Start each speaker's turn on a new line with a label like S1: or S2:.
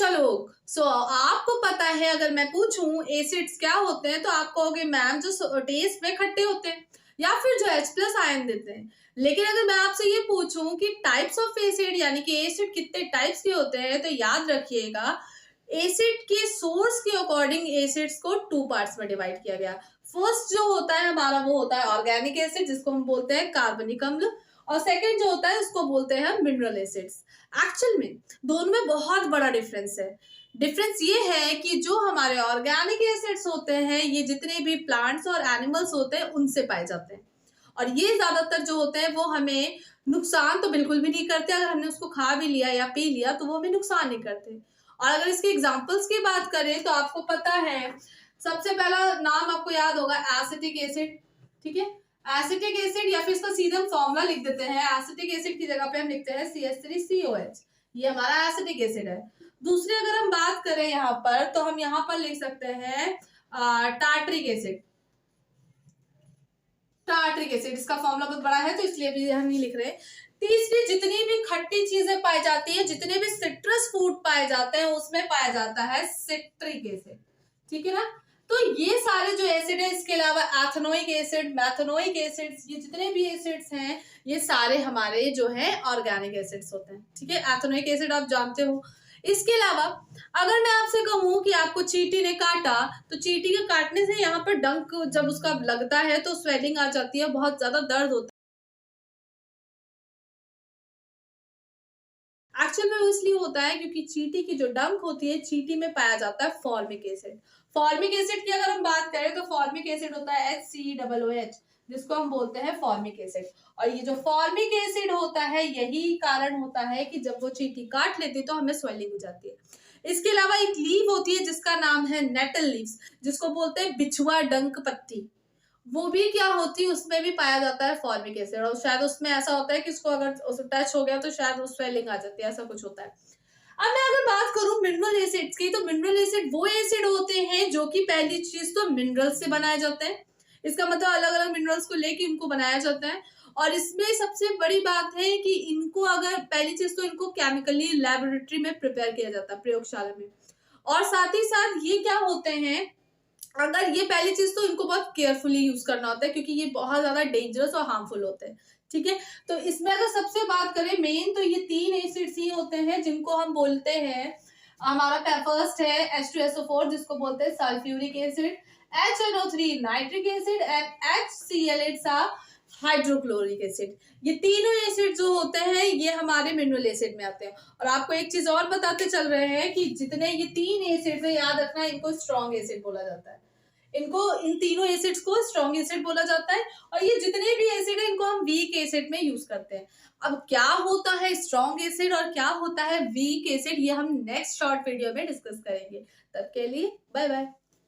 S1: चलो आपको पता है, अगर मैं पूछूं एसिड्स क्या होते हैं तो आप कहोगे मैम जो टेस्ट में खट्टे होते हैं या फिर जो H+ आयन देते हैं। लेकिन अगर मैं आपसे ये पूछूं कि टाइप्स ऑफ एसिड यानी कि एसिड कितने टाइप्स के होते हैं, तो याद रखिएगा एसिड के सोर्स के अकॉर्डिंग एसिड्स को 2 पार्ट्स में डिवाइड किया गया। फर्स्ट जो होता है हमारा वो होता है ऑर्गेनिक एसिड, जिसको हम बोलते हैं कार्बनिक अम्ल, और सेकंड जो होता है उसको बोलते हैं मिनरल एसिड्स। एक्चुअल में दोनों में बहुत बड़ा डिफरेंस है। डिफरेंस ये है कि जो हमारे ऑर्गेनिक एसिड्स होते हैं ये जितने भी प्लांट्स और एनिमल्स होते हैं उनसे पाए जाते हैं, और ये ज्यादातर जो होते हैं वो हमें नुकसान तो बिल्कुल भी नहीं करते। अगर हमने उसको खा भी लिया या पी लिया तो वो हमें नुकसान नहीं करते। और अगर इसके एग्जाम्पल्स की बात करें तो आपको पता है सबसे पहला नाम आपको याद होगा एसिटिक एसिड। ठीक है, एसिटिक एसिड, या फिर इसका सीधा फॉर्मूला लिख देते हैं। एसिटिक एसिड की जगह पे हम लिखते हैं CH3COH, ये हमारा एसिटिक एसिड है। दूसरी अगर हम बात करें यहाँ पर तो हम यहाँ पर लिख सकते हैं टार्टरिक एसिड। टार्टरिक एसिड, इसका फॉर्मूला बहुत बड़ा है तो इसलिए भी हम नहीं लिख रहे। तीसरी, जितनी भी खट्टी चीजें पाई जाती है, जितने भी सिट्रस फ्रूट पाए जाते हैं उसमें पाया जाता है सिट्रिक एसिड। ठीक है ना, तो ये सारे जो एसिड है, इसके अलावा एथेनोइक एसिड, मैथेनोइक एसिड, ये जितने भी एसिड्स हैं ये सारे हमारे जो है ऑर्गेनिक एसिड्स होते हैं। ठीक है, एथेनोइक एसिड आप जानते हो। इसके अलावा अगर मैं आपसे कहूं कि आपको चींटी ने काटा, तो चींटी के काटने से यहाँ पर डंक जब उसका लगता है तो स्वेलिंग आ जाती है, बहुत ज्यादा दर्द होता है। एक्चुअल में वो इसलिए होता है क्योंकि चींटी की जो डंक होती है, चींटी में पाया जाता है फॉर्मिक एसिड। फॉर्मिक एसिड की अगर हम बात करें तो फॉर्मिक एसिड होता है HCOOH, जिसको हम बोलते हैं फॉर्मिक एसिड। और ये जो फॉर्मिक एसिड होता है यही कारण होता है कि जब वो चींटी काट लेती है तो हमें स्वेलिंग हो जाती है। इसके अलावा एक लीव होती है जिसका नाम है नेटल लीव्स, जिसको बोलते हैं बिछुआ डंक पत्ती, वो भी क्या होती है, उसमें भी पाया जाता है फॉर्मिक एसिड। और शायद उसमें ऐसा होता है कि उसको अगर टच हो गया तो शायद उस स्वेलिंग आ जाती है, ऐसा कुछ होता है। अब मैं अगर बात करूं मिनरल एसिड्स की, तो मिनरल एसिड वो एसिड होते हैं जो कि पहली चीज तो मिनरल से बनाए जाते हैं। इसका मतलब अलग अलग मिनरल्स को लेके इनको बनाया जाता है। और इसमें सबसे बड़ी बात है कि इनको अगर पहली चीज तो इनको केमिकली लेबोरेटरी में प्रिपेयर किया जाता है, प्रयोगशाला में। और साथ ही साथ ये क्या होते हैं, अगर ये पहली चीज तो इनको बहुत केयरफुली यूज करना होता है क्योंकि ये बहुत ज्यादा डेंजरस और हार्मफुल होते हैं। ठीक है, तो इसमें अगर सबसे बात करें मेन, तो ये 3 एसिड्स ही होते हैं जिनको हम बोलते हैं, हमारा फर्स्ट है H2SO4 जिसको बोलते हैं sulphuric acid, HNO3 nitric acid and HCl8 hydrochloric acid. ये तीनों एसिड जो होते हैं ये हमारे मिनरल एसिड में आते हैं। और आपको एक चीज और बताते चल रहे हैं कि जितने ये 3 एसिड है, याद रखना इनको स्ट्रॉन्ग एसिड बोला जाता है। इनको, इन तीनों एसिड्स को स्ट्रॉन्ग एसिड बोला जाता है। और ये जितने भी एसिड है इनको हम वीक एसिड में यूज करते हैं। अब क्या होता है स्ट्रॉन्ग एसिड और क्या होता है वीक एसिड, ये हम नेक्स्ट शॉर्ट वीडियो में डिस्कस करेंगे। तब के लिए बाय बाय।